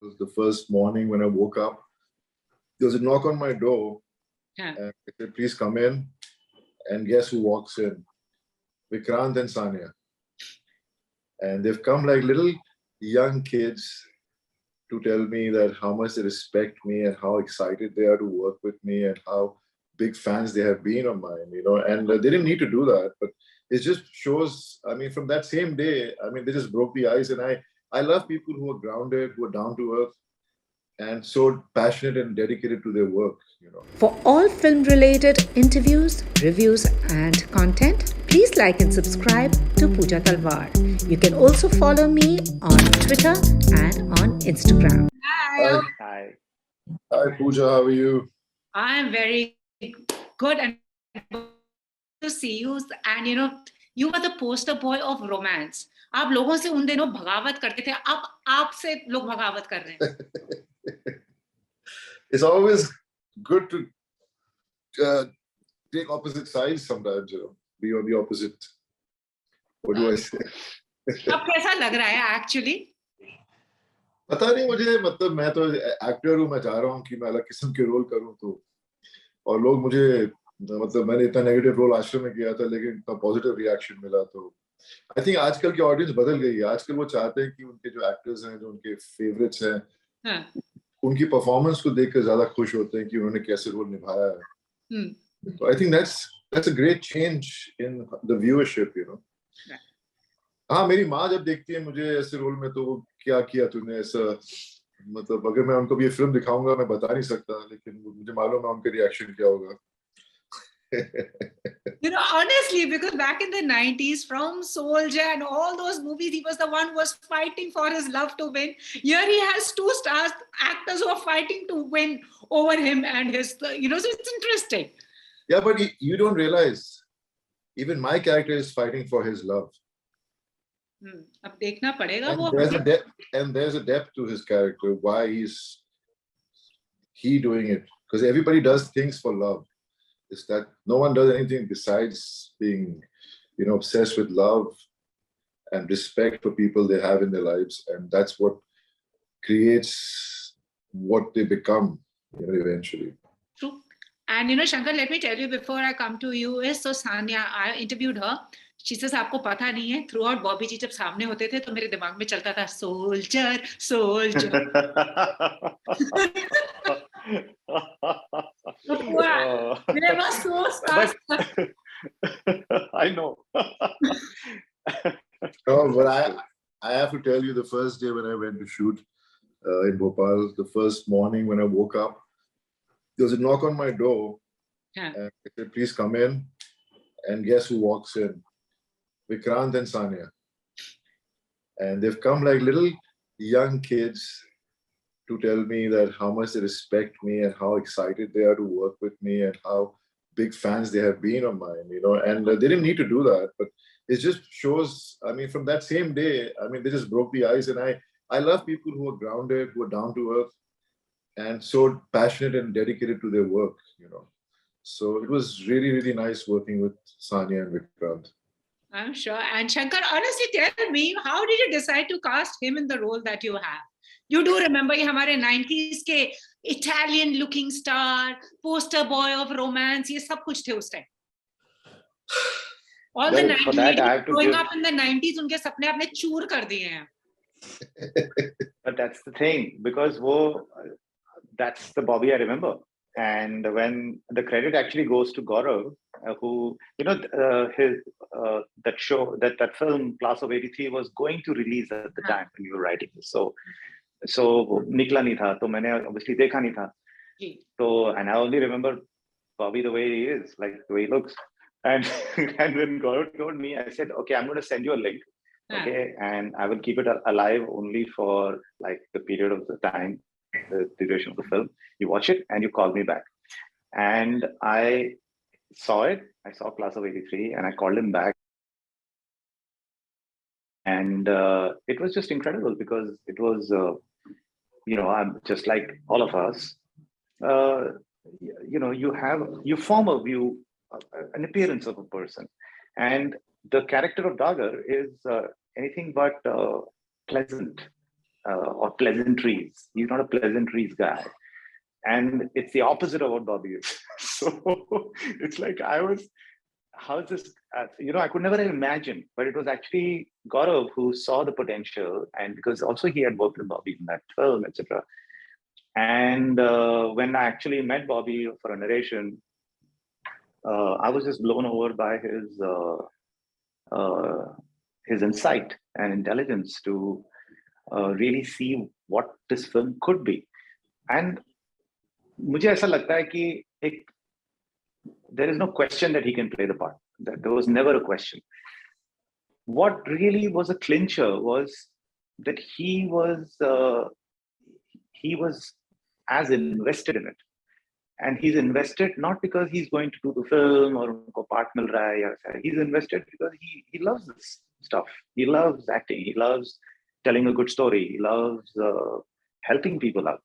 It was the first morning when I woke up. There was a knock on my door, Yeah. and I said, "Please come in." And guess who walks in? Vikrant and Sanya. And they've come like little young kids to tell me that how much they respect me and how excited they are to work with me and how big fans they have been of mine, and they didn't need to do that, but it just shows, I mean, from that same day, I mean, they just broke the ice. And I love people who are grounded, who are down to earth, and so passionate and dedicated to their work. For all film-related interviews, reviews, and content, please like and subscribe to Puja Talwar. You can also follow me on Twitter and on Instagram. Hi. Hi. Hi, Puja, how are you? I am very good and to see you. And you were the poster boy of romance. आप लोगों से उन दिनों भगावत करते थे. अब आपसे लोग भगावत कर रहे हैं. It's always good to take opposite sides sometimes, be on the opposite. What do I say? अब कैसा लग रहा है actually? पता नहीं मुझे, मतलब मैं तो एक्टर हूँ, मैं चाह रहा हूँ कि मैं अलग किस्म के रोल करूँ, तो और लोग मुझे, मतलब मैंने इतना नेगेटिव रोल आश्रम में किया था लेकिन इतना पॉजिटिव रिएक्शन मिला, तो आई थिंक आजकल की ऑडियंस बदल गई है. आजकल वो चाहते हैं कि उनके जो एक्टर्स हैं, जो उनके फेवरेट्स हैं, उनकी परफॉर्मेंस को देखकर ज्यादा खुश होते हैं कि उन्होंने कैसे रोल निभाया है. तो I think that's a great change in the viewership. हाँ, मेरी माँ जब देखती है मुझे ऐसे रोल में, तो वो क्या किया तूने ऐसा, मतलब अगर मैं उनको भी ये फिल्म दिखाऊंगा मैं बता नहीं सकता, लेकिन मुझे मालूम है उनका रिएक्शन क्या होगा. Honestly, because back in the 90s, from Soldier and all those movies, he was the one who was fighting for his love to win. Here he has two stars, actors who are fighting to win over him and his, so it's interesting. Yeah, but you don't realize, even my character is fighting for his love. अब देखना पड़ेगा वो. And there's a depth to his character. Why he doing it? Because everybody does things for love. It's that no one does anything besides being, obsessed with love and respect for people they have in their lives, and that's what creates what they become, eventually. True. And Shankar, let me tell you before I come to you is, so Sanya, I interviewed her. She says, आपको पता नहीं है, throughout Bobby जी जब सामने होते थे तो मेरे दिमाग में चलता था soldier, soldier. They were so stars. I know. Oh, but I have to tell you, the first day when I went to shoot in Bhopal, the first morning when I woke up, there was a knock on my door, and I said, "Please come in." And guess who walks in? Vikrant and Sanya. And they've come like little young kids to tell me that how much they respect me and how excited they are to work with me and how big fans they have been of mine, and they didn't need to do that, but it just shows, I mean, from that same day, I mean, they just broke the ice. And I love people who are grounded, who are down to earth, and so passionate and dedicated to their work, So it was really, really nice working with Sanya and Vikrant. I'm sure. And Shankar, honestly, tell me, how did you decide to cast him in the role that you have? You do remember ये हमारे 90s के Italian looking star, poster boy of romance, ये सब कुछ थे उस time. All the 90s growing up in the 90s, उनके सपने आपने चूर कर दिए हैं. But that's the thing, because that's the Bobby I remember. And when the credit actually goes to Gaurav, who, that show, that film, Class of 83, was going to release at the time when you were writing this. So nikla nahi tha, to maine obviously dekha nahi tha. So, and I only remember Bobby the way he is, like the way he looks. And when Gaurav told me, I said, okay, I'm going to send you a link. Okay, and I will keep it alive only for like the period of the time, the duration of the film. You watch it and you call me back. And I saw it. I saw Class of 83 and I called him back. And it was just incredible because it was, I'm just like all of us, you form a view, an appearance of a person. And the character of Dagar is anything but pleasant. or pleasantries. He's not a pleasantries guy. And it's the opposite of what Bobby is. So it's like how is this, I could never have imagined, but it was actually Gaurav who saw the potential, and because also he had worked with Bobby in that film, etc. And when I actually met Bobby for a narration, I was just blown over by his insight and intelligence to really see what this film could be. And मुझे ऐसा लगता है कि there is no question that he can play the part. There was never a question. What really was a clincher was that he was as invested in it. And he's invested not because he's going to do the film or unko part mil raha hai. He's invested because he loves this stuff. He loves acting. He loves telling a good story. He loves helping people out.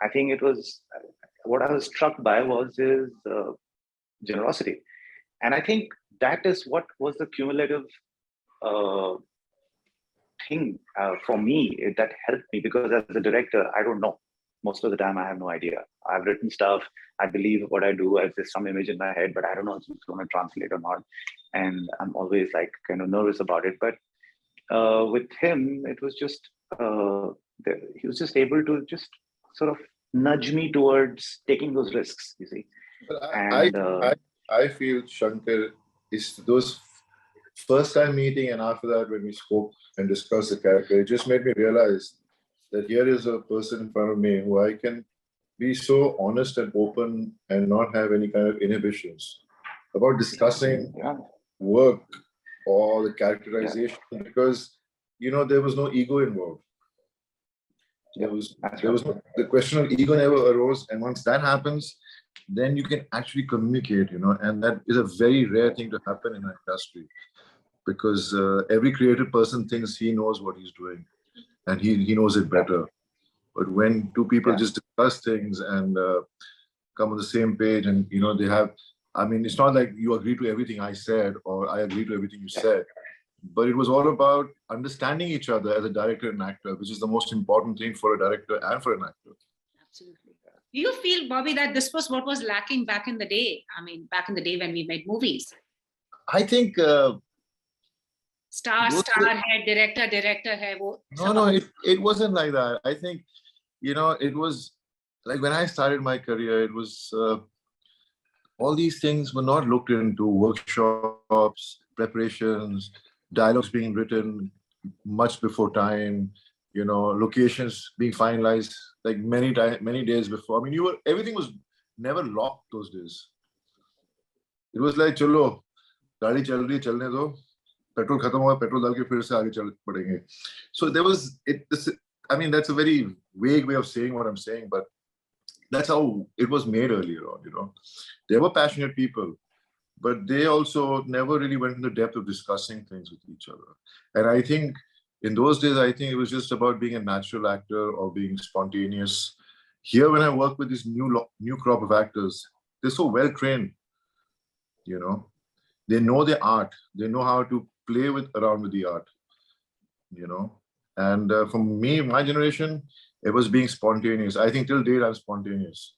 I think it was what I was struck by was his generosity, and I think that is what was the cumulative thing for me that helped me, because as a director, I don't know. Most of the time, I have no idea. I've written stuff. I believe what I do. There's some image in my head, but I don't know if it's going to translate or not. And I'm always like kind of nervous about it. But with him, it was just, he was just able to just sort of nudge me towards taking those risks, you see. I feel Shanker is those first time meeting, and after that when we spoke and discussed the character, it just made me realize that here is a person in front of me who I can be so honest and open and not have any kind of inhibitions about discussing work or the characterization, because there was no ego involved. There was no, the question of ego never arose, and once that happens, then you can actually communicate, and that is a very rare thing to happen in our industry, because every creative person thinks he knows what he's doing and he knows it better. But when two people just discuss things and come on the same page, and they have, it's not like you agree to everything I said or I agree to everything you said, but it was all about understanding each other as a director and actor, which is the most important thing for a director and for an actor. Absolutely. Do you feel, Bobby, that this was what was lacking back in the day? Back in the day when we made movies. I think star head, director head. No, it wasn't like that. I think, it was like when I started my career, it was all these things were not looked into: workshops, preparations, dialogues being written much before time, locations being finalized like many days before. Everything was never locked those days. It was like, chalo, gaadi chal rahi, chalne do. Petrol khatam hoga, petrol dal ke fir se aage chal padenge. So there was that's a very vague way of saying what I'm saying, but that's how it was made earlier on. They were passionate people, but they also never really went into the depth of discussing things with each other. And I think in those days, it was just about being a natural actor or being spontaneous. Here, when I work with this new crop of actors, they're so well trained. They know their art. They know how to play around with the art. And for me, my generation, it was being spontaneous. I think till date, I'm spontaneous.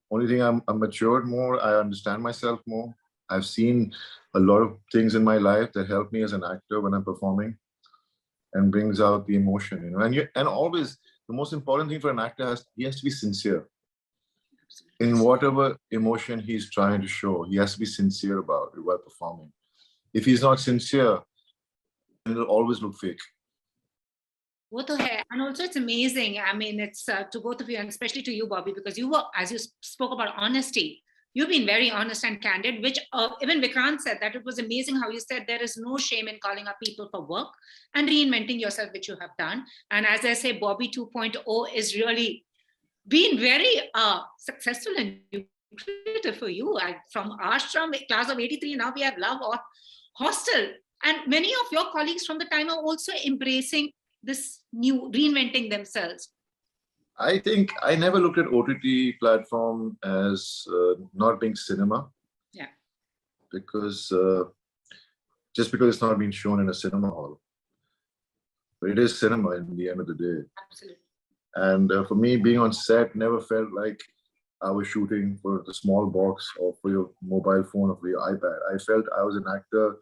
Only thing, I'm matured more. I understand myself more. I've seen a lot of things in my life that help me as an actor when I'm performing and brings out the emotion, and always the most important thing for an actor he has to be sincere in whatever emotion he's trying to show. He has to be sincere about it while performing. If he's not sincere, it'll always look fake. And also it's amazing. It's to both of you, and especially to you, Bobby, because you were, as you spoke about honesty, you've been very honest and candid, which even Vikrant said that it was amazing how you said there is no shame in calling up people for work and reinventing yourself, which you have done. And as I say, Bobby 2.0 is really been very successful and lucrative for you. From Ashram, class of 83, now we have Love Hostel. And many of your colleagues from the time are also embracing this new, reinventing themselves. I think I never looked at OTT platform as not being cinema. Yeah. Because just because it's not being shown in a cinema hall. but it is cinema in the end of the day. Absolutely. And for me, being on set never felt like I was shooting for the small box or for your mobile phone or for your iPad. I felt I was an actor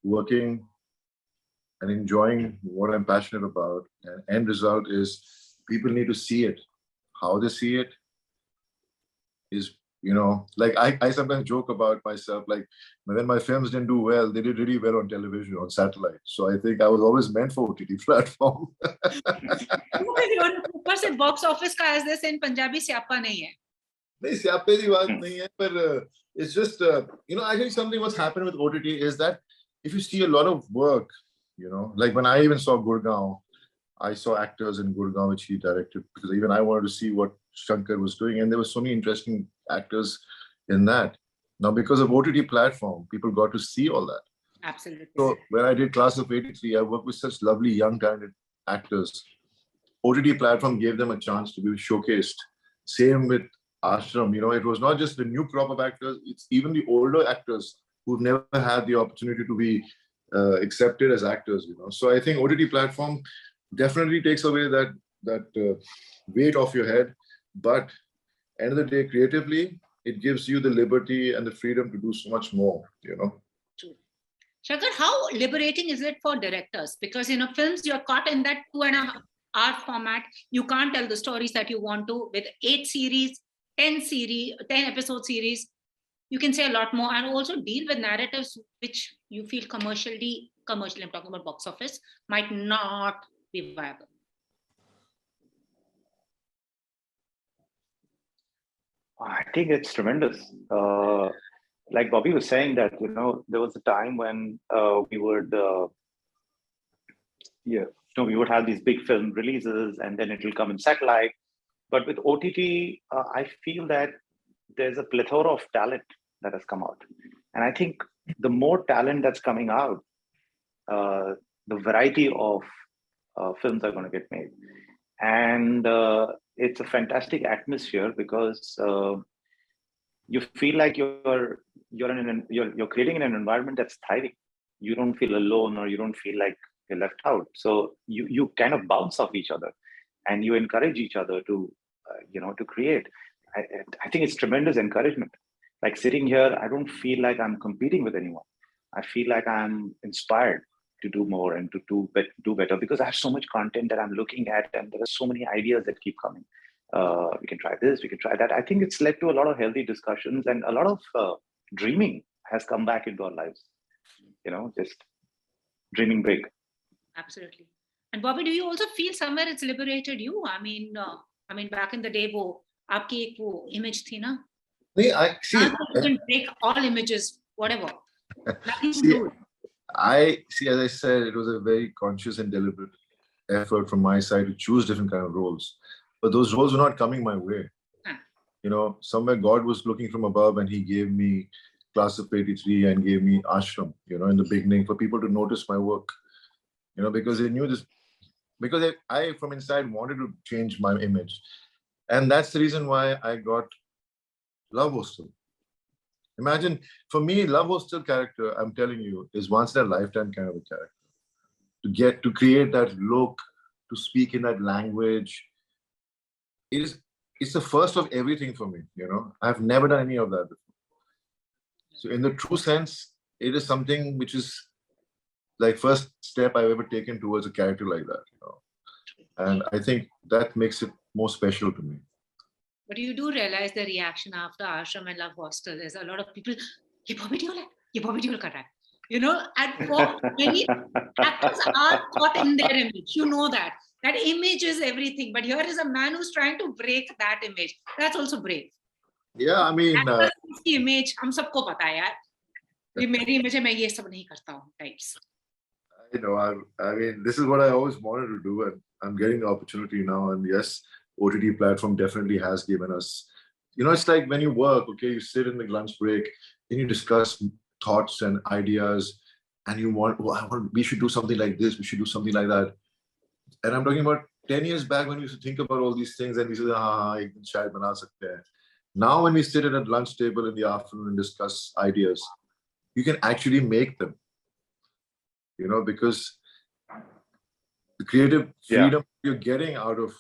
working and enjoying what I'm passionate about. And end result is people need to see it. How they see it is, like I sometimes joke about myself, like when my films didn't do well, they did really well on television, on satellite. So I think I was always meant for OTT platform. ऊपर से box office का as they say in Punjabi स्यापा नहीं है. नहीं स्यापे की बात नहीं है, but it's just I think something what's happened with OTT is that if you see a lot of work, like when I even saw Gurgaon, I saw actors in Gurgaon which he directed, because even I wanted to see what Shanker was doing, and there were so many interesting actors in that. Now, because of OTT platform, people got to see all that. Absolutely. So when I did Class of '83, I worked with such lovely young talented actors. OTT platform gave them a chance to be showcased. Same with Ashram. It was not just the new crop of actors; it's even the older actors who've never had the opportunity to be accepted as actors. So I think OTT platform definitely takes away that weight off your head, but end of the day, creatively, it gives you the liberty and the freedom to do so much more. True. Shanker, how liberating is it for directors? Because films, you're caught in that 2.5 hour format. You can't tell the stories that you want to. With 8 series, 10 episode series, you can say a lot more, and also deal with narratives which you feel commercially, I'm talking about box office, might not be viable. I think it's tremendous. Like Bobby was saying that, there was a time when we would have these big film releases and then it will come in satellite. But with OTT, I feel that there's a plethora of talent that has come out. And I think the more talent that's coming out, the variety of films are going to get made. And it's a fantastic atmosphere because you feel like you're creating an environment that's thriving. You don't feel alone, or you don't feel like you're left out. So you kind of bounce off each other, and you encourage each other to to create. I think it's tremendous encouragement. Like sitting here, I don't feel like I'm competing with anyone. I feel like I'm inspired to do more and to do better, because I have so much content that I'm looking at, and there are so many ideas that keep coming. We can try this, we can try that. I think it's led to a lot of healthy discussions, and a lot of dreaming has come back into our lives. Just dreaming big. Absolutely. And Bobby, do you also feel somewhere it's liberated you? I mean, back in the day, आपकी एक वो image थी ना? I see. You can break all images, whatever. See, as I said, it was a very conscious and deliberate effort from my side to choose different kind of roles. But those roles were not coming my way. Somewhere God was looking from above, and he gave me Class of '83 and gave me Ashram, in the beginning, for people to notice my work. Because they knew this, because I from inside wanted to change my image. And that's the reason why I got Love Hostel. Imagine, for me, Love Hostel character, I'm telling you, is once in a lifetime kind of a character. To create that look, to speak in that language, it's the first of everything for me. I've never done any of that before. So in the true sense, it is something which is like first step I've ever taken towards a character like that. And I think that makes it more special to me. But you do realize the reaction after Ashram and Love Hostel is a lot of people, ye Bobby Deol kar raha hai. And for many actors are caught in their image. That image is everything. But here is a man who's trying to break that image. That's also brave. Yeah, I mean, image, हम सबको पता है यार. ये मेरी image है, मैं ये सब नहीं करता हूँ types. I mean, this is what I always wanted to do, and I'm getting the opportunity now. And yes, OTT platform definitely has given us, it's like when you work, okay, you sit in the lunch break, then you discuss thoughts and ideas, and we should do something like this, we should do something like that. And I'm talking about 10 years back when we used to think about all these things, and we said, shayad bana sakte hain. Now, when we sit at a lunch table in the afternoon and discuss ideas, you can actually make them, because The creative freedom you're getting out of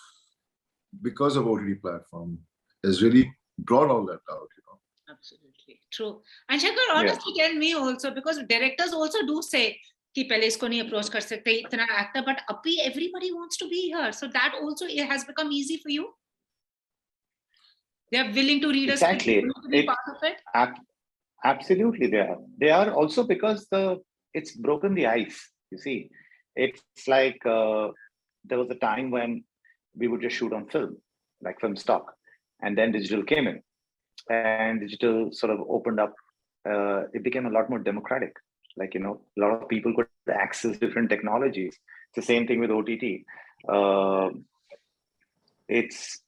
because of OTT platform has really brought all that out, you know. Absolutely true. And Shanker, honestly, tell me also, because directors also do say कि पहले इसको नहीं approach कर सकते इतना actor, but अभी everybody wants to be here, so that also it has become easy for you. They are willing to read exactly. a script, to be part of it. Absolutely, they are. They are also because it's broken the ice. You see, it's like there was a time when we would just shoot on film, like film stock, and then digital came in, and digital sort of opened up. It became a lot more democratic. Like, you know, a lot of people could access different technologies. It's the same thing with OTT. It's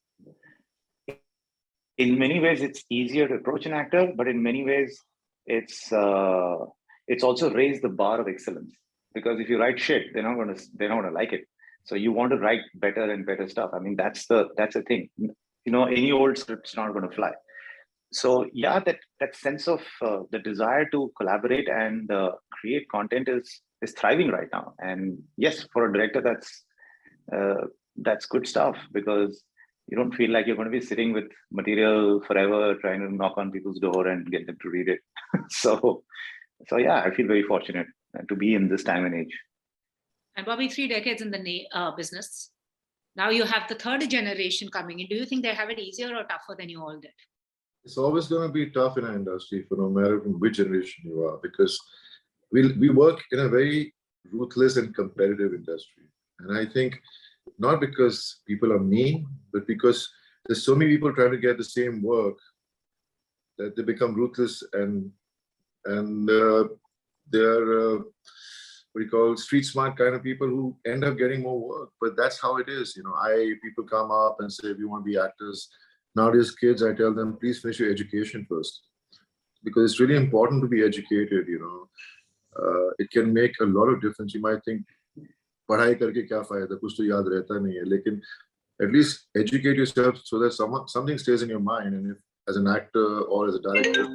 in many ways it's easier to approach an actor, but in many ways it's also raised the bar of excellence. Because if you write shit, they're not gonna like it. So you want to write better and better stuff. I mean, that's the thing. You know, any old script's not going to fly. So yeah, that sense of the desire to collaborate and create content is thriving right now. And yes, for a director, that's good stuff, because you don't feel like you're going to be sitting with material forever, trying to knock on people's door and get them to read it. So yeah, I feel very fortunate to be in this time and age. And Bobby, 3 decades in the business. Now you have the third generation coming in. Do you think they have it easier or tougher than you all did? It's always going to be tough in our industry, for no matter from which generation you are, because we work in a very ruthless and competitive industry. And I think not because people are mean, but because there's so many people trying to get the same work that they become ruthless and they're what you call street smart kind of people who end up getting more work. But that's how it is. You know, people come up and say, if you want to be actors. Nowadays, kids, I tell them, please finish your education first, because it's really important to be educated. You know, it can make a lot of difference. You might think, पढ़ाई करके क्या फायदा, कुछ तो याद रहता नहीं है, लेकिन at least educate yourself so that something stays in your mind. And if as an actor or as a director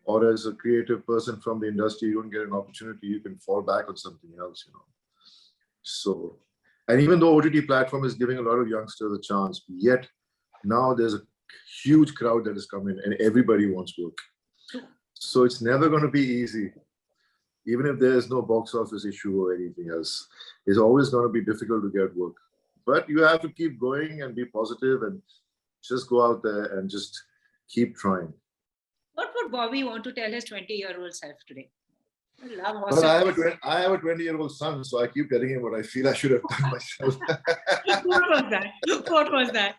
or as a creative person from the industry, you don't get an opportunity, you can fall back on something else, you know. So, and even though OTT platform is giving a lot of youngsters a chance, yet now there's a huge crowd that is coming and everybody wants work. So it's never going to be easy. Even if there's no box office issue or anything else, it's always going to be difficult to get work. But you have to keep going and be positive and just go out there and just keep trying. What would Bobby want to tell his 20-year-old self today? Love Hostel. Well, I have a 20-year-old son, so I keep telling him what I feel I should have done myself. What was that? What was that?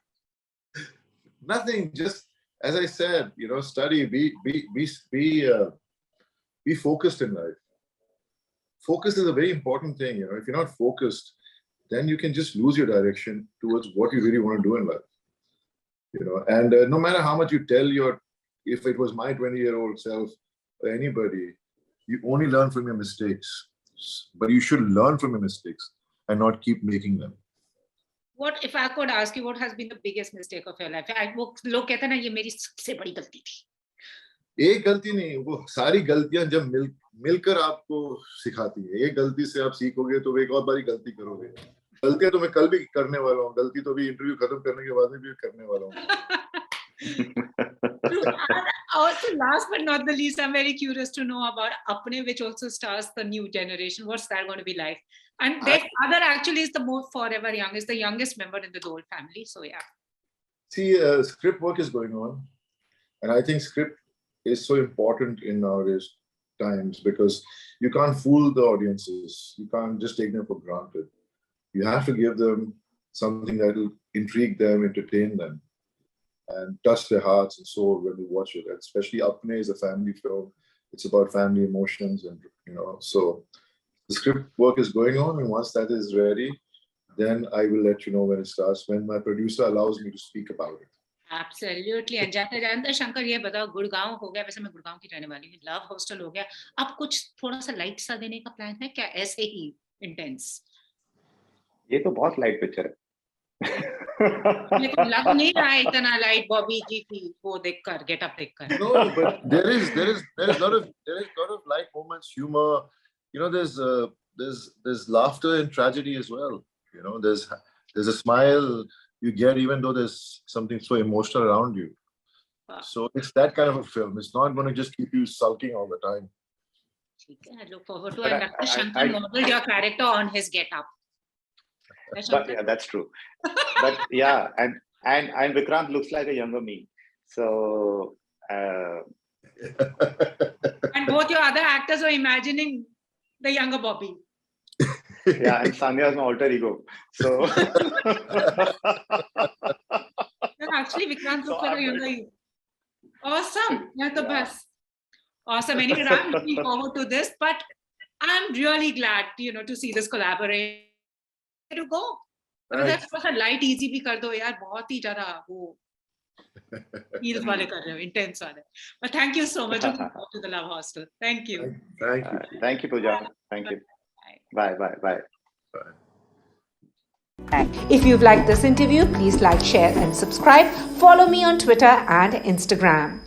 Nothing. Just as I said, you know, study. Be focused in life. Focus is a very important thing. You know, if you're not focused, then you can just lose your direction towards what you really want to do in life. You know, and no matter how much you tell if it was my 20-year-old self or anybody, you only learn from your mistakes. But you should learn from your mistakes and not keep making them. What if I could ask you, what has been the biggest mistake of your life? लोग कहते हैं ना, ये मेरी सबसे बड़ी गलती थी. एक गलती नहीं, वो सारी गलतियां जब मिलकर आपको सिखाती है. एक गलती से आप सीखोगे तो एक और बारी गलती करोगे. गलतियां तो मैं कल भी करने वाला हूँ. गलती तो भी इंटरव्यू खत्म करने के बाद भी करने वाला हूँ. Also, last but not the least, I'm very curious to know about Apne, which also stars the new generation. What's that going to be like? And their father actually is the most forever young, is the youngest member in the Deol family. So yeah. See, script work is going on, and I think script is so important in nowadays times, because you can't fool the audiences. You can't just take them for granted. You have to give them something that will intrigue them, entertain them, and touch their hearts and soul when they watch it. And especially Apne is a family film. It's about family emotions, and you know, so the script work is going on, and once that is ready, then I will let you know when it starts, when my producer allows me to speak about it. Absolutely. And जानते शंकर, ये बताओ, गुड़गांव हो गया, वैसे मैं गुड़गांव की रहने वाली हूँ, लव हॉस्टल हो गया, अब कुछ थोड़ा सा लाइट सा देने का प्लान है क्या, ऐसे ही इंटेंस? ये तो बहुत लाइट पिक्चर है. मेरे को लग नहीं रहा है इतना लाइट बॉबी जी की वो देखकर, गेटअप देखकर. No, but there is lot of light moments, humor. You know, there's there's laughter in tragedy as well. You know, there's a smile you get even though there's something so emotional around you. Wow. So it's that kind of a film. It's not going to just keep you sulking all the time. I look forward to it. And Dr. Shanker modeled your character on his get-up. But yeah, that's true. But yeah, and Vikrant looks like a younger me. So and both your other actors are imagining the younger Bobby. Yeah, and Sanya is my alter ego. So actually, Vikrant looks like a younger you. Awesome. You're the best. Awesome. Anyway, I'm looking forward to this, but I'm really glad, to see this collaboration. To go. That's a light, easy bhi kar do yaar. Bahut hi jada wo feels wale kar rahe ho, intense wale. But thank you so much to the Love Hostel. Thank you. Thank you. Thank you, Puja. Thank you. Bye. If you've liked this interview, please like, share, and subscribe. Follow me on Twitter and Instagram.